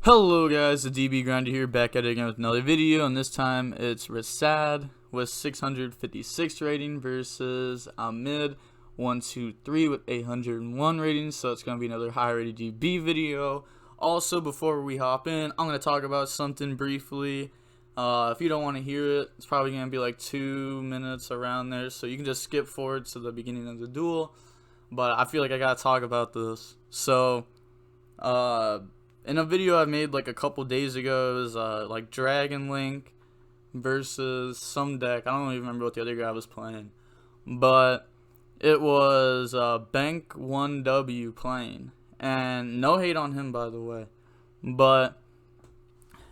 Hello guys, the DB Grinder here, back at it again with another video, and this time it's Rasad with 656 rating versus Ahmed 123 with 801 ratings, so it's going to be another high rated DB video. Also, before we hop in, I'm going to talk about something briefly. If you don't want to hear it, it's probably going to be like 2 minutes around there, so you can just skip forward to the beginning of the duel, but I feel like I got to talk about this. So, in a video I made like a couple days ago, it was like Dragon Link versus some deck. I don't even remember what the other guy was playing, but it was Bank 1W playing, and no hate on him by the way. But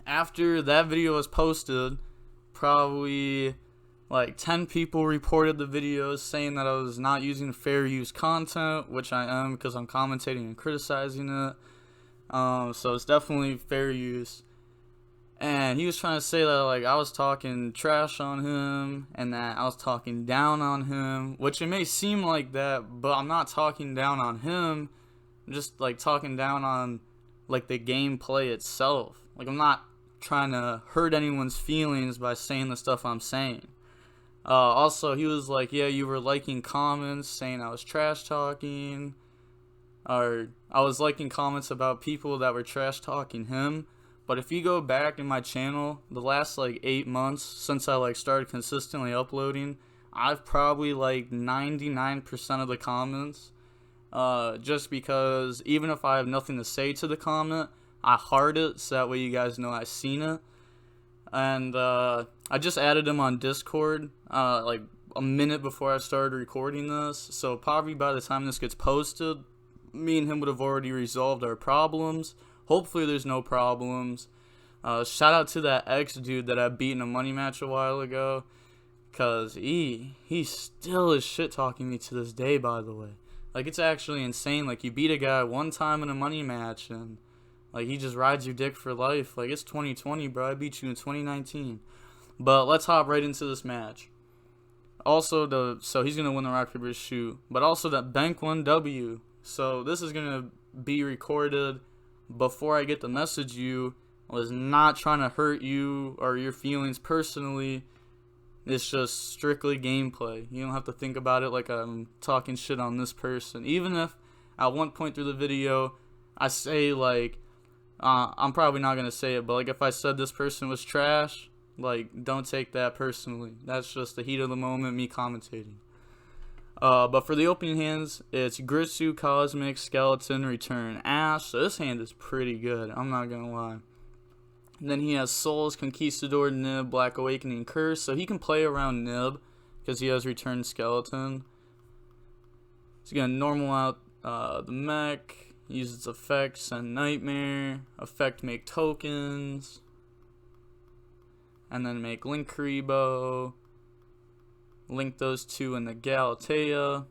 after that video was posted, probably like 10 people reported the videos saying that I was not using fair use content, which I am because I'm commentating and criticizing it. So it's definitely fair use. And he was trying to say that like I was talking trash on him and that I was talking down on him, which it may seem like that, but I'm not talking down on him. I'm just like talking down on like the gameplay itself. Like I'm not trying to hurt anyone's feelings by saying the stuff I'm saying. Also, he was like, yeah, you were liking comments saying I was trash talking, or I was liking comments about people that were trash talking him. But if you go back in my channel, the last like 8 months since I like started consistently uploading, I've probably like 99% of the comments, just because even if I have nothing to say to the comment, I heart it so that way you guys know I've seen it. And I just added him on Discord like a minute before I started recording this, so probably by the time this gets posted, me and him would have already resolved our problems. Hopefully there's no problems. Shout out to that ex dude that I beat in a money match a while ago, cause he still is shit talking me to this day, by the way. Like, it's actually insane. Like, you beat a guy one time in a money match and like he just rides your dick for life. Like, it's 2020, bro. I beat you in 2019. But let's hop right into this match. Also, so he's gonna win the rock paper shoot, but also that Bank 1W. So this is gonna be recorded before I get to message you. I was not trying to hurt you or your feelings personally. It's just strictly gameplay. You don't have to think about it like I'm talking shit on this person. Even if at one point through the video I say like, I'm probably not gonna say it, but like if I said this person was trash, like don't take that personally. That's just the heat of the moment, me commentating. But for the opening hands, it's Gritsu, Cosmic, Skeleton, Return, Ash. So this hand is pretty good, I'm not gonna lie. And then he has Souls, Conquistador, Nib, Black Awakening, Curse. So he can play around Nib because he has Return Skeleton. He's gonna normal out the mech, use its effects, send Nightmare, effect make tokens, and then make Link Karibo. Link those two in the Galatea,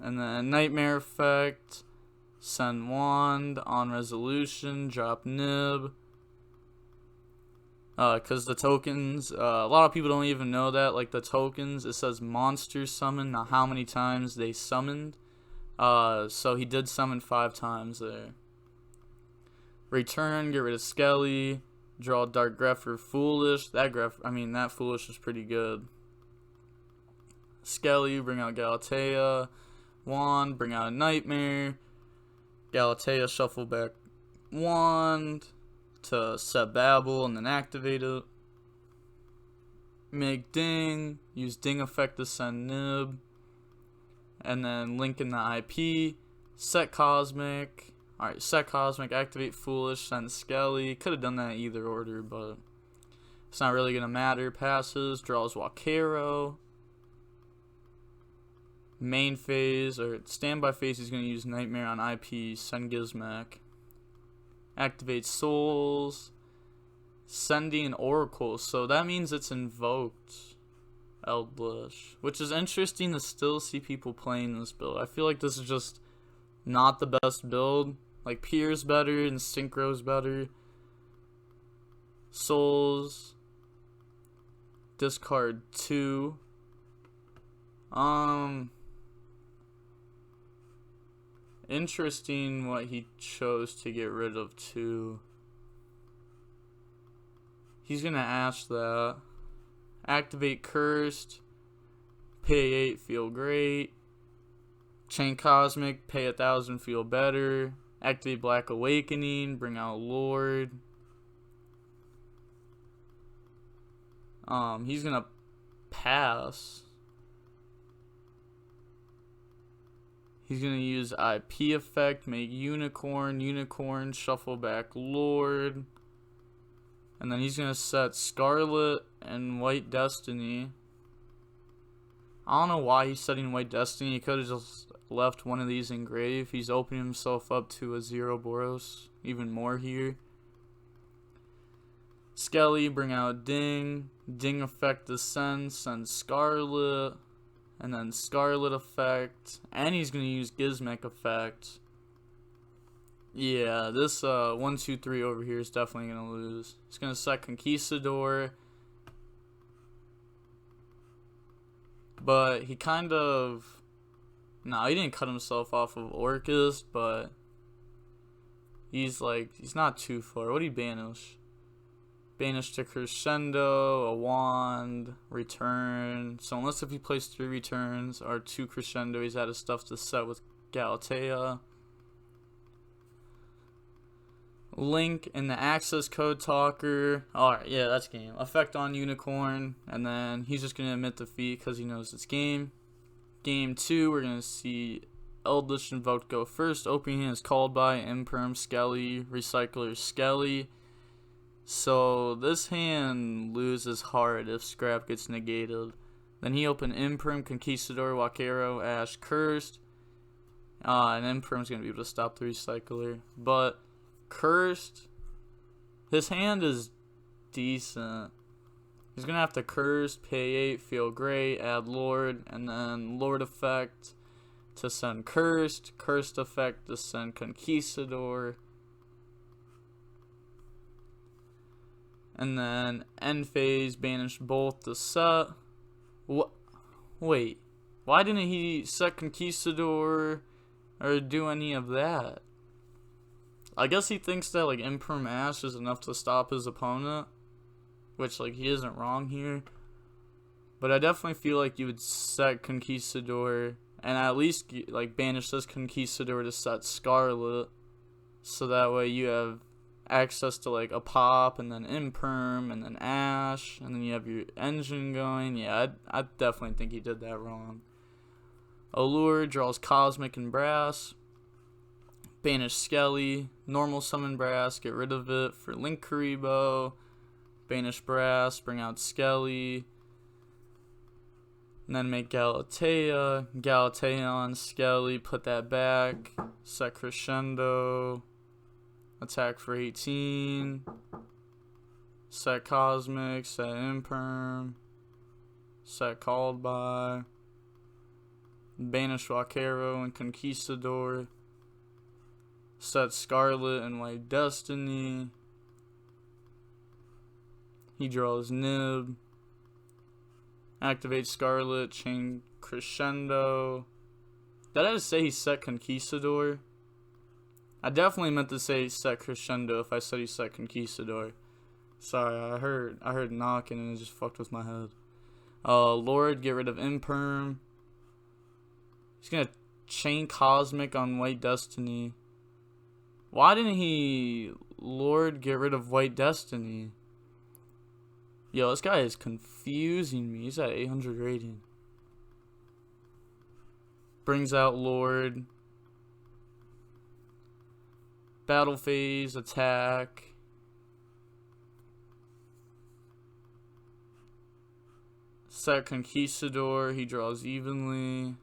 and then Nightmare effect, send Wand on resolution, drop Nib. Because the tokens, a lot of people don't even know that. Like the tokens, it says monster summon, not how many times they summoned. So he did summon 5 times there. Return, get rid of Skelly, draw Dark Grepher, Foolish. That Foolish was pretty good. Skelly, bring out Galatea. Wand, bring out a Nightmare. Galatea, shuffle back Wand to set Babel and then activate it. Make Ding, use Ding effect to send Nib, and then link in the IP. Set Cosmic. Alright, set Cosmic, activate Foolish, send Skelly. Could have done that in either order, but it's not really gonna matter. Passes, draws Wakero. Main phase, or standby phase, he's going to use Nightmare on IP, send Gizmek. Activate Souls, sending an Oracle, so that means it's invoked Eldlich, which is interesting to still see people playing this build. I feel like this is just not the best build. Like, Pier's better and Synchro's better. Souls, discard 2. Interesting what he chose to get rid of too. He's gonna ash that. Activate Cursed. Pay 8, feel great. Chain Cosmic, pay 1,000, feel better. Activate Black Awakening, bring out Lord. He's gonna pass. He's gonna use IP effect, make Unicorn, shuffle back Lord. And then he's gonna set Scarlet and White Destiny. I don't know why he's setting White Destiny. He could have just left one of these in grave. He's opening himself up to a 0 Boros. Even more here. Skelly, bring out Ding. Ding effect descend, send Scarlet. And then Scarlet effect. And he's going to use Gizmek effect. Yeah, this 1, 2, 3 over here is definitely going to lose. He's going to set Conquistador. But he kind of... No, he didn't cut himself off of Orcust, but... He's not too far. What did he banish? Banish to Crescendo, a Wand, Return. So unless if he plays 3 returns or 2 Crescendo, he's out of stuff to set with Galatea. Link in the access code talker. Alright, yeah, that's game. Effect on Unicorn. And then he's just going to admit defeat because he knows it's game. Game 2, we're going to see Eldlich Invoked go first. Opening hand is called by Imperm, Skelly, Recycler, Skelly. So this hand loses hard if Scrap gets negated. Then he opened Imperm, Conquistador, Wakero, Ash, Cursed. And Imperm's going to be able to stop the Recycler. But Cursed, his hand is decent. He's going to have to Cursed, pay 8, feel great, add Lord, and then Lord effect to send Cursed, Cursed effect to send Conquistador. And then end phase, banish both to set. Wait, why didn't he set Conquistador or do any of that? I guess he thinks that Imperm Ash is enough to stop his opponent, which he isn't wrong here. But I definitely feel like you would set Conquistador and at least banish this Conquistador to set Scarlet, so that way you have access to a pop and then Imperm and then Ash and then you have your engine going. Yeah, I definitely think he did that wrong. Allure draws Cosmic and Brass. Banish Skelly. Normal summon Brass, get rid of it for Link Karibo. Banish Brass, bring out Skelly. And then make Galatea. Galatea on Skelly, put that back. Set Crescendo. Attack for 18. Set Cosmic, set Imperm. Set Called by. Banish Wakero and Conquistador. Set Scarlet and White Destiny. He draws Nib. Activate Scarlet, chain Crescendo. Did I just say he set Conquistador? I definitely meant to say set Crescendo if I said he set Conquistador. Sorry, I heard knocking and it just fucked with my head. Lord, get rid of Imperm. He's gonna chain Cosmic on White Destiny. Why didn't he Lord get rid of White Destiny? Yo, this guy is confusing me. He's at 800 rating. Brings out Lord. Battle phase, attack. Set Conquistador, he draws evenly.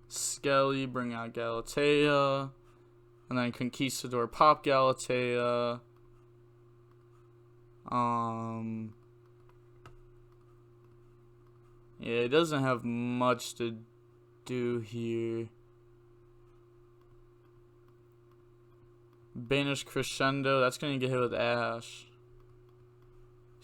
Skelly, bring out Galatea. And then Conquistador, pop Galatea. Yeah, it doesn't have much to do here. Banish Crescendo, that's gonna get hit with Ash.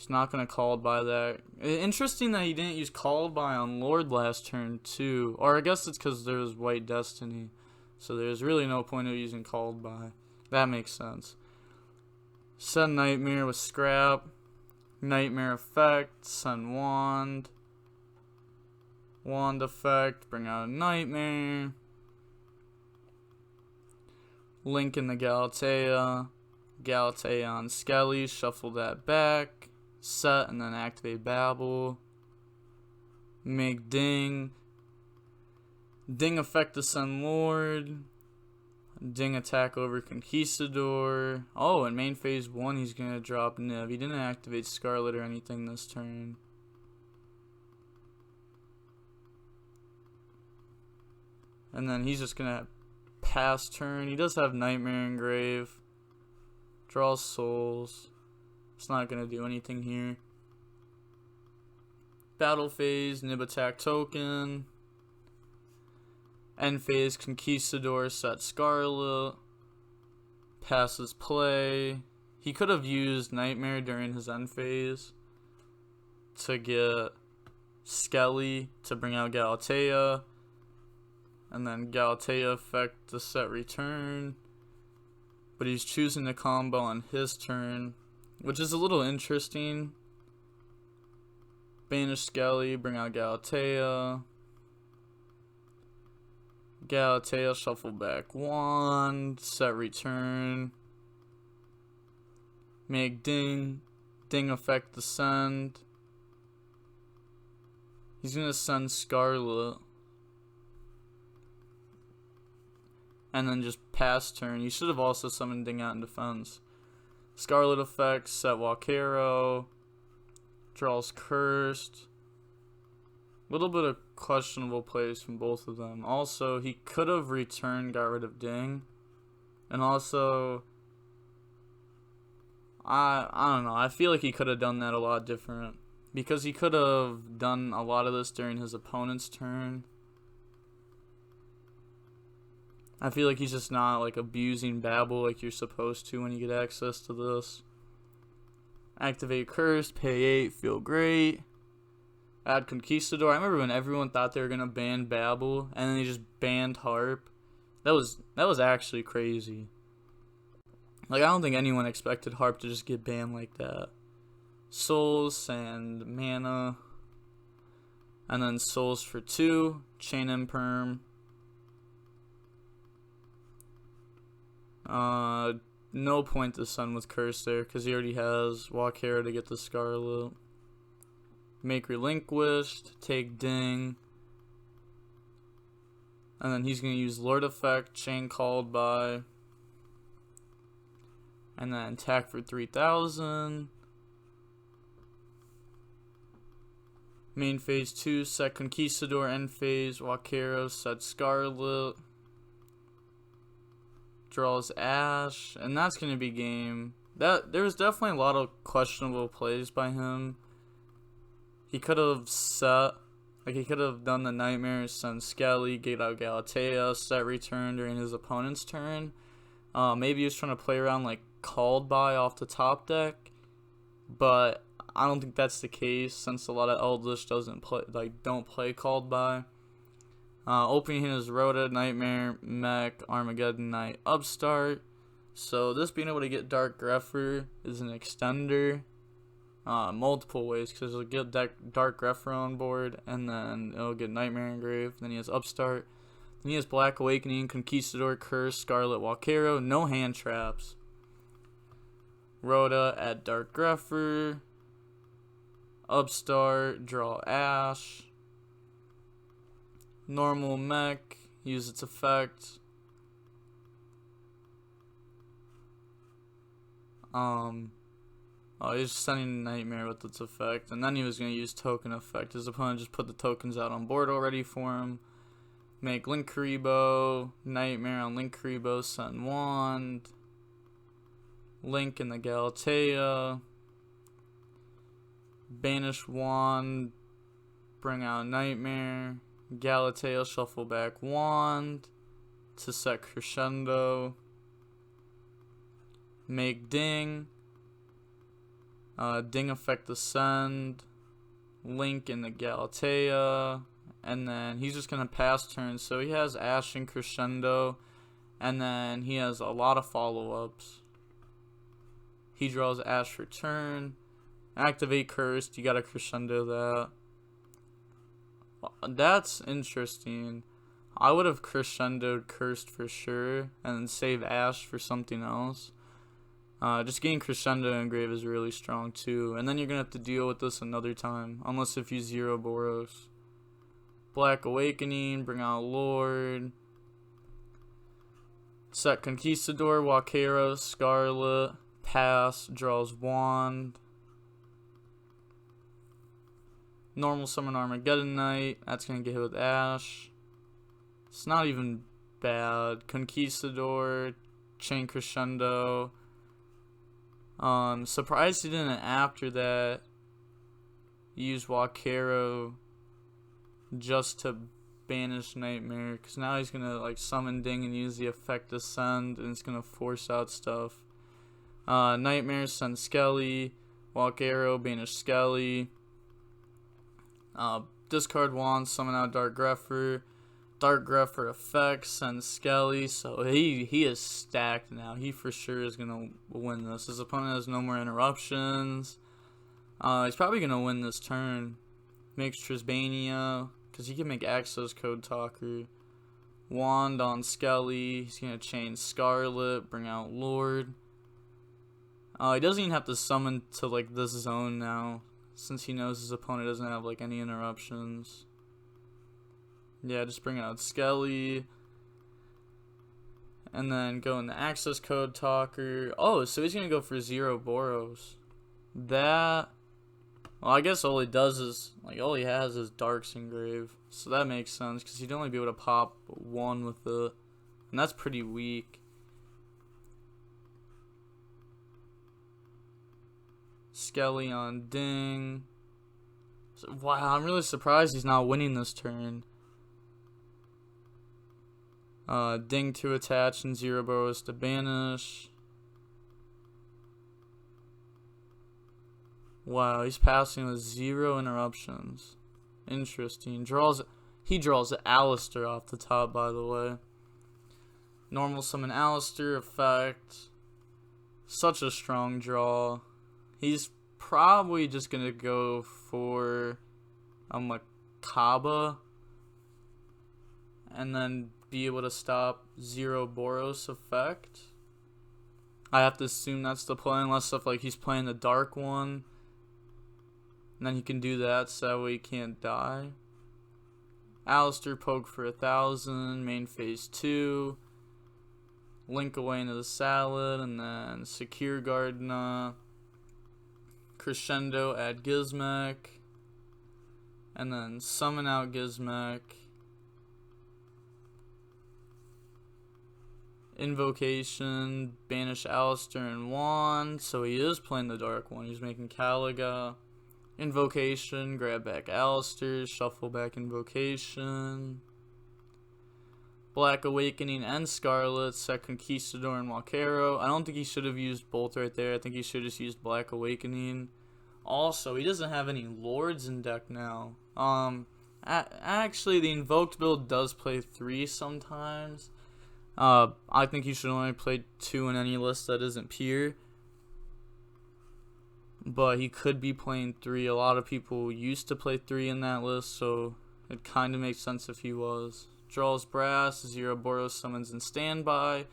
He's not going to Called by that. Interesting that he didn't use Called by on Lord last turn, too. Or I guess it's because there was White Destiny. So there's really no point of using Called by. That makes sense. Send Nightmare with Scrap. Nightmare effect. Send Wand. Wand effect. Bring out a Nightmare. Link in the Galatea. Galatea on Skelly. Shuffle that back. Set and then activate Babel. Make Ding. Ding effect to Sun Lord. Ding attack over Conquistador. Oh, in main phase 1 he's gonna drop Niv. He didn't activate Scarlet or anything this turn. And then he's just gonna pass turn. He does have Nightmare Engrave. Draws souls. It's not going to do anything here. Battle phase, Nib attack token. End phase, Conquistador, set Scarlet. Passes play. He could have used Nightmare during his end phase to get Skelly to bring out Galatea. And then Galatea effect to set return. But he's choosing to combo on his turn, which is a little interesting. Banish Skelly, bring out Galatea. Galatea, shuffle back Wand, set return. Make Ding. Ding effect to send. He's gonna send Scarlet. And then just pass turn. You should have also summoned Ding out in defense. Scarlet effects, set Walkero. Draws Cursed. Little bit of questionable plays from both of them. Also, he could have returned, got rid of Ding. And also, I don't know. I feel like he could have done that a lot different. Because he could have done a lot of this during his opponent's turn. I feel like he's just not like abusing Babel like you're supposed to when you get access to this. Activate Curse, pay 8, feel great. Add Conquistador. I remember when everyone thought they were gonna ban Babel and then they just banned Harp. That was actually crazy. Like I don't think anyone expected Harp to just get banned like that. Souls and mana. And then Souls for 2, Chain Imperm. No point to Sun with Curse there because he already has Walkero to get the Scarlet. Make Relinquished, take Ding. And then he's going to use Lord Effect, Chain Called by. And then attack for 3,000. Main phase 2, set Conquistador, end phase, Walkero, set Scarlet. Draws Ash, and that's going to be game. There was definitely a lot of questionable plays by him. He could have set, like he could have done the Nightmare, send Skelly, get out Galatea, set return during his opponent's turn. Maybe he was trying to play around like Called by off the top deck, but I don't think that's the case since a lot of Eldlich don't play Called by. Opening hand is Rhoda, Nightmare, Mech, Armageddon Knight, Upstart. So this being able to get Dark Grepher is an extender. Multiple ways because it'll get Dark Grepher on board and then it'll get Nightmare Engrave. Then he has Upstart. Then he has Black Awakening, Conquistador, Curse, Scarlet, Walkero. No hand traps. Rhoda, add Dark Grepher. Upstart, draw Ash. Normal Mech, use its effect. He's sending Nightmare with its effect, and then he was going to use Token effect. His opponent just put the tokens out on board already for him. Make Linkuriboh, Nightmare on Linkuriboh, send Wand. Link in the Galatea. Banish Wand, bring out Nightmare. Galatea, shuffle back Wand to set Crescendo. Make Ding. Ding effect Ascend, Link in the Galatea, and then he's just going to pass turns. So he has Ash and Crescendo, and then he has a lot of follow-ups. He draws Ash for turn. Activate Cursed, you got to Crescendo that. That's interesting. I would have Crescendoed Cursed for sure, and then save Ash for something else. Just getting Crescendo Engrave is really strong too, and then you're going to have to deal with this another time, unless if you zero Boros. Black Awakening, bring out Lord. Set Conquistador, Wakero, Scarlet, pass, draws Wand. Normal summon Armageddon Knight, that's going to get hit with Ash. It's not even bad. Conquistador, Chain Crescendo. Surprised he didn't after that use Wakero just to banish Nightmare, because now he's going to like summon Ding and use the effect Ascend, and it's going to force out stuff. Nightmare, send Skelly. Wakero, banish Skelly. Discard Wand, summon out Dark Grepher. Dark Grepher effects, send Skelly. So he is stacked now. He for sure is going to win this. His opponent has no more interruptions. He's probably going to win this turn. Makes Trisbania, because he can make Access Code Talker. Wand on Skelly. He's going to chain Scarlet, bring out Lord. He doesn't even have to summon to like this zone now, since he knows his opponent doesn't have like any interruptions. Yeah, just bring out Skelly. And then go in the Access Code Talker. Oh, so he's going to go for 0 Boros. That... Well, I guess all he does is... Like, all he has is Dark's Engrave. So that makes sense, because he'd only be able to pop 1 with it. And that's pretty weak. Skelly on Ding. So, wow, I'm really surprised he's not winning this turn. Ding to attach and 0 Boros to banish. Wow, he's passing with 0 interruptions. Interesting. He draws Alistair off the top, by the way. Normal summon Alistair effect. Such a strong draw. He's probably just gonna go for a Makaba, and then be able to stop 0 Boros effect. I have to assume that's the play, unless if like he's playing the dark one, and then he can do that so that way he can't die. Alistair poke for 1,000, main phase 2. Link away into the salad, and then secure Gardena. Crescendo, add Gizmek, and then summon out Gizmek. Invocation, banish Alistair and Wand, so he is playing the dark one. He's making Caliga. Invocation, grab back Alistair, shuffle back Invocation. Black Awakening and Scarlet, set Conquistador and Wakero. I don't think he should have used both right there. I think he should have just used Black Awakening. Also, he doesn't have any Lords in deck now. Actually, the Invoked build does play 3 sometimes. I think he should only play 2 in any list that isn't pure. But he could be playing 3. A lot of people used to play 3 in that list, so it kind of makes sense if he was. Draws Brass, 0 Boros summons in standby.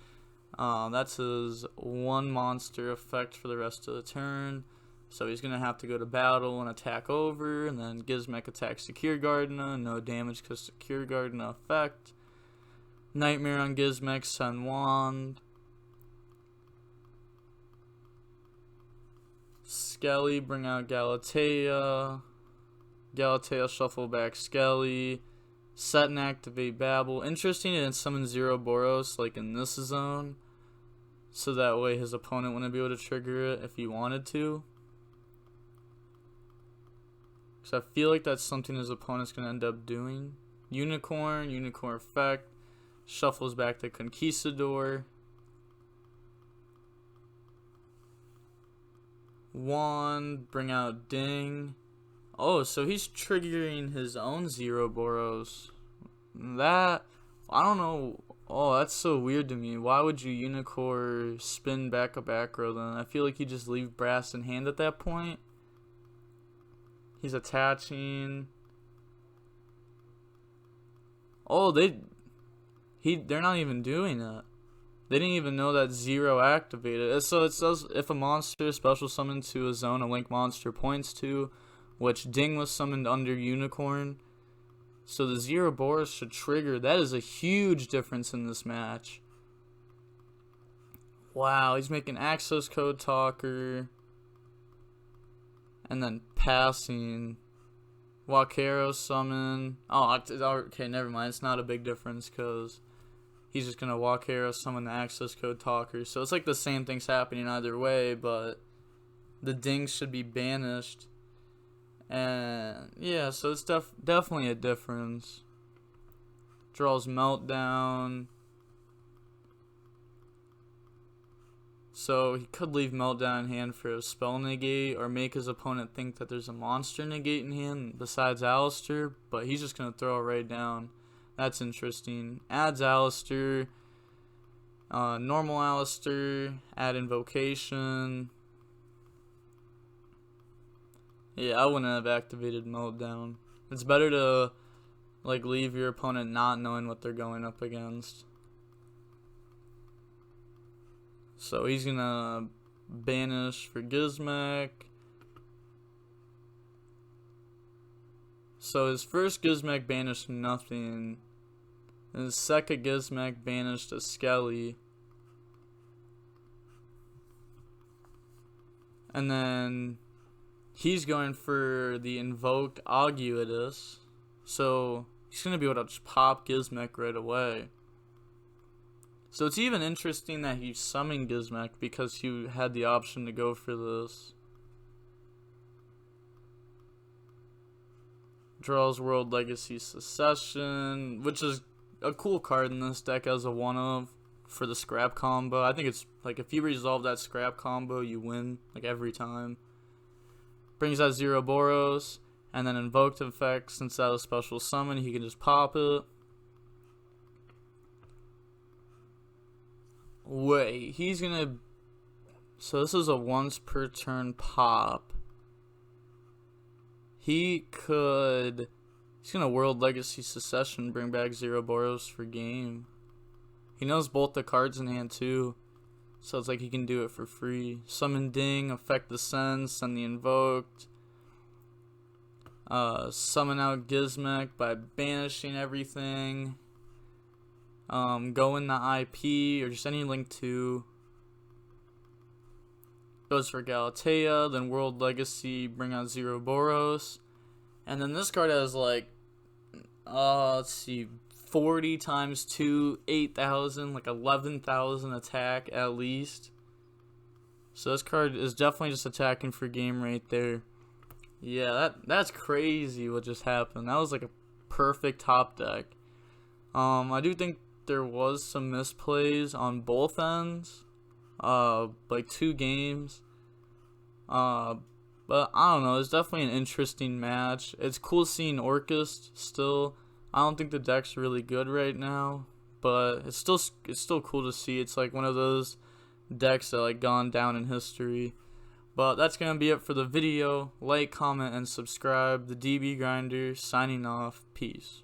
That's his 1 monster effect for the rest of the turn. So he's going to have to go to battle and attack over, and then Gizmek attacks Secure Gardena. No damage because Secure Gardena effect. Nightmare on Gizmek, send Wand. Skelly, bring out Galatea. Galatea, shuffle back Skelly. Set and activate Babel. Interesting, it didn't summon 0 Boros like in this zone, so that way his opponent wouldn't be able to trigger it if he wanted to. So I feel like that's something his opponent's going to end up doing. Unicorn effect. Shuffles back to Conquistador. 1, bring out Ding. Oh, so he's triggering his own Zero Boros. That, I don't know. Oh, that's so weird to me. Why would you Unicorn spin back a back row then? I feel like you just leave brass in hand at that point. He's attaching. Oh, they're not even doing it. They didn't even know that Zero activated. So it says if a monster special summoned to a zone a link monster points to, which Ding was summoned under Unicorn. So the Zero Boros should trigger. That is a huge difference in this match. Wow, he's making access code talker. And then passing. Wakero summon. Oh, okay, never mind. It's not a big difference because he's just going to Wakero summon the access code talker. So it's like the same thing's happening either way, but the Ding should be banished. And yeah, so it's definitely a difference. Draws Meltdown. So he could leave Meltdown in hand for a spell negate or make his opponent think that there's a monster negate in hand besides Alistair, but he's just going to throw it right down. That's interesting. Adds Alistair. Normal Alistair. Add Invocation. Yeah, I wouldn't have activated Meltdown. It's better to like leave your opponent not knowing what they're going up against. So he's gonna banish for Gizmek. So his first Gizmek banished nothing. And his second Gizmek banished a Skelly. And then he's going for the Invoked Aguitus. So he's going to be able to just pop Gizmek right away. So it's even interesting that he summoned Gizmek because he had the option to go for this. Draws World Legacy Secession, which is a cool card in this deck as a one-of for the scrap combo. I think it's like if you resolve that scrap combo, you win like every time. Brings out Zero Boros, and then Invoked effect, since that was special summon, he can just pop it. Wait, he's gonna... So this is a once per turn pop. He's gonna World Legacy Secession, bring back Zero Boros for game. He knows both the cards in hand too, so it's like he can do it for free. Summon Ding, affect the Sense, send the Invoked. Summon out Gizmek by banishing everything. Go in the IP or just any link to. Goes for Galatea, then World Legacy, bring out Zero Boros. And then this card has like, let's see, 40 times 2, 8,000, like 11,000 attack at least. So this card is definitely just attacking for game right there. Yeah, that's crazy what just happened. That was like a perfect top deck. I do think there was some misplays on both ends. Like 2 games. But I don't know, it's definitely an interesting match. It's cool seeing Orcust still. I don't think the deck's really good right now, but it's still cool to see. It's like one of those decks that like gone down in history. But that's gonna be it for the video. Like, comment, and subscribe. The DB Grinder signing off. Peace.